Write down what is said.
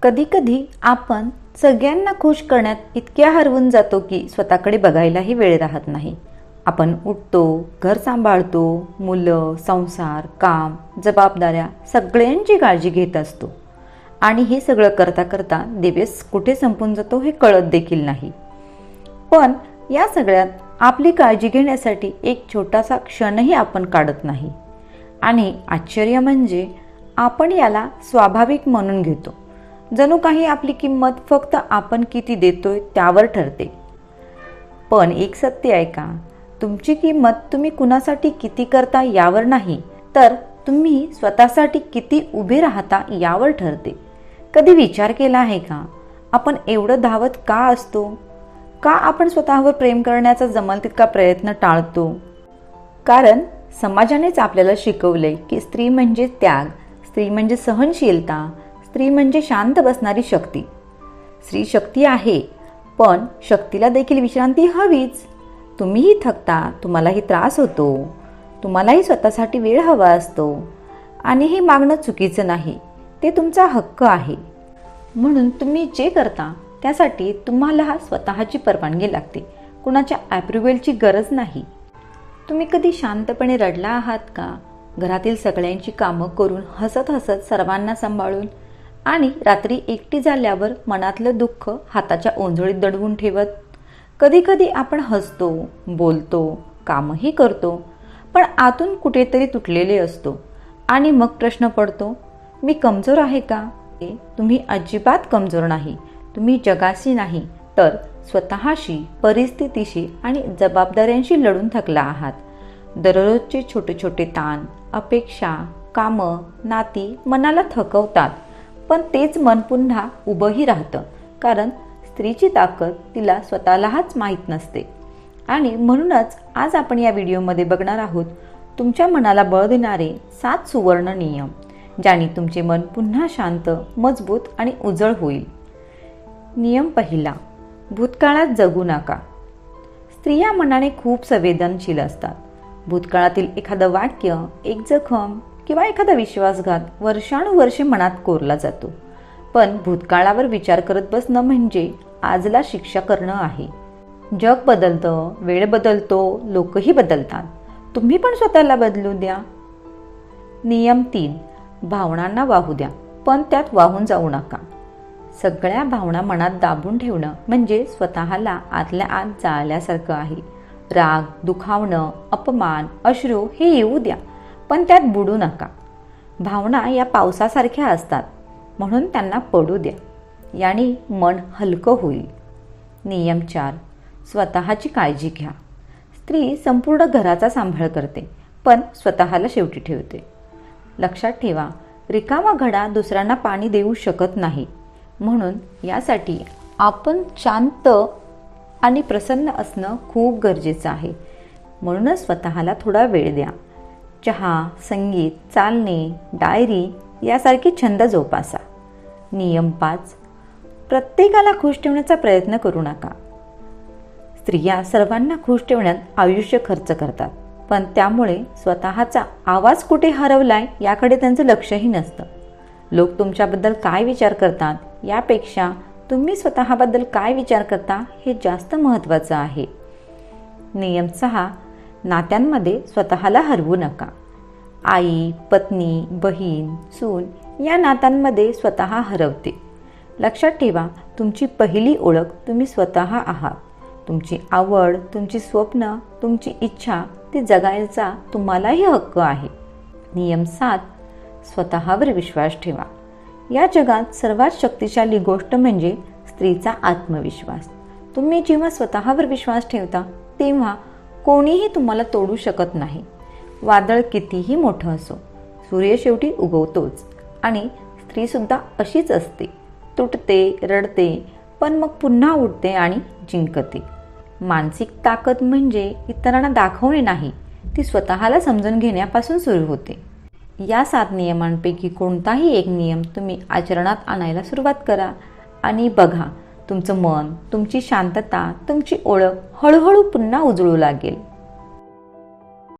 कधीकधी आपण सगळ्यांना खुश करण्यात इतक्या हरवून जातो की स्वतःकडे बघायलाही वेळ राहत नाही. आपण उठतो, घर सांभाळतो, मुलं, संसार, काम, जबाबदाऱ्या सगळ्यांची काळजी घेत असतो आणि हे सगळं करता करता दिवस कुठे संपून जातो हे कळत देखील नाही. पण या सगळ्यात आपली काळजी घेण्यासाठी एक छोटासा क्षणही आपण काढत नाही आणि आश्चर्य म्हणजे आपण याला स्वाभाविक म्हणून घेतो. जणू काही आपली किंमत फक्त आपण किती देतोय त्यावर ठरते. पण एक सत्य आहे का, तुमची किंमत तुम्ही कुणासाठी किती करता यावर नाही, तर तुम्ही स्वतःसाठी किती उभे राहता यावर ठरते. कधी विचार केला आहे का, आपण एवढं धावत का असतो? का आपण स्वतःवर प्रेम करण्याचा जमल तितका प्रयत्न टाळतो? कारण समाजानेच आपल्याला शिकवलंय की स्त्री म्हणजे त्याग, स्त्री म्हणजे सहनशीलता, स्त्री म्हणजे शांत बसणारी शक्ती. स्त्री शक्ती आहे, पण शक्तीला देखील विश्रांती हवीच. तुम्हीही थकता, तुम्हालाही त्रास होतो, तुम्हालाही स्वतःसाठी वेळ हवा असतो आणि हे मागणं चुकीचं नाही, ते तुमचा हक्क आहे. म्हणून तुम्ही जे करता त्यासाठी तुम्हाला स्वतःची परवानगी लागते, कुणाच्या ॲप्रुव्हलची गरज नाही. तुम्ही कधी शांतपणे रडला आहात का? घरातील सगळ्यांची कामं करून हसत हसत सर्वांना सांभाळून आणि रात्री एकटी झाल्यावर मनातलं दुःख हाताच्या ओंजळीत दडवून ठेवत? कधी कधी आपण हसतो, बोलतो, कामही करतो, पण आतून कुठेतरी तुटलेले असतो आणि मग प्रश्न पडतो, मी कमजोर आहे का? तुम्ही अजिबात कमजोर नाही. तुम्ही जगाशी नाही तर स्वतःशी, परिस्थितीशी आणि जबाबदाऱ्यांशी लढून थकला आहात. दररोजचे छोटे छोटे ताण, अपेक्षा, कामं, नाती मनाला थकवतात, पण तेच मन पुन्हा उभंही राहतं. कारण स्त्रीची ताकद तिला स्वतःलाच माहीत नसते. आणि म्हणूनच आज आपण या व्हिडिओमध्ये बघणार आहोत तुमच्या मनाला बळ देणारे 7 सुवर्ण नियम, ज्याने तुमचे मन पुन्हा शांत, मजबूत आणि उजळ होईल. नियम पहिला, भूतकाळात जगू नका. स्त्रिया मनाने खूप संवेदनशील असतात. भूतकाळातील एखादं वाक्य, एक जखम किंवा एखादा विश्वासघात वर्षानुवर्षे मनात कोरला जातो. पण भूतकाळावर विचार करत बसणं म्हणजे आजला शिक्षा करणं आहे. जग बदलतं, वेळ बदलतो, लोकही बदलतात, तुम्ही पण स्वतःला बदलू द्या. नियम 3, भावनांना वाहू द्या, पण त्यात वाहून जाऊ नका. सगळ्या भावना मनात दाबून ठेवणं म्हणजे स्वतःला आतल्या आत जाळल्यासारखं आहे. राग, दुखावणं, अपमान, अश्रू हे येऊ द्या, पण त्यात बुडू नका. भावना या पावसासारख्या असतात, म्हणून त्यांना पडू द्या. याने मन हलकं होईल. नियम 4, स्वतःची काळजी घ्या. स्त्री संपूर्ण घराचा सांभाळ करते, पण स्वतःला शेवटी ठेवते. लक्षात ठेवा, रिकामा घडा दुसऱ्यांना पाणी देऊ शकत नाही. म्हणून यासाठी आपण शांत आणि प्रसन्न असणं खूप गरजेचं आहे. म्हणूनच स्वतःला थोडा वेळ द्या. चहा, संगीत, चालणे, डायरी यासारखे छंद जोपासा. नियम 5, प्रत्येकाला खुश ठेवण्याचा प्रयत्न करू नका. स्त्रिया सर्वांना खुश ठेवण्यात आयुष्य खर्च करतात, पण त्यामुळे स्वतःचा आवाज कुठे हरवलाय याकडे त्यांचं लक्षही नसतं. लोक तुमच्याबद्दल काय विचार करतात यापेक्षा तुम्ही स्वतःबद्दल काय विचार करता हे जास्त महत्त्वाचं आहे. नियम 6, नात्यांमध्ये स्वतःला हरवू नका. आई, पत्नी, बहीण, सून या नात्यांमध्ये स्वतः हरवते. लक्षात ठेवा, तुमची पहिली ओळख तुम्ही स्वतः आहात. तुमची आवड, तुमची स्वप्न, तुमची इच्छा ती जगायचा तुम्हालाही हक्क आहे. नियम 7, स्वतःवर विश्वास ठेवा. या जगात सर्वात शक्तिशाली गोष्ट म्हणजे स्त्रीचा आत्मविश्वास. तुम्ही जेव्हा स्वतःवर विश्वास ठेवता तेव्हा कोणीही तुम्हाला तोडू शकत नाही. वादळ कितीही मोठं असो, सूर्य शेवटी उगवतोच आणि स्त्रीसुद्धा अशीच असते. तुटते, रडते, पण मग पुन्हा उठते आणि जिंकते. मानसिक ताकद म्हणजे इतरांना दाखवणे नाही, ती स्वतःला समजून घेण्यापासून सुरू होते. या 7 नियमांपैकी कोणताही एक नियम तुम्ही आचरणात आणायला सुरुवात करा आणि बघा, तुमचं मन, तुमची शांतता, तुमची ओळख हळूहळू पुन्हा उजळू लागेल.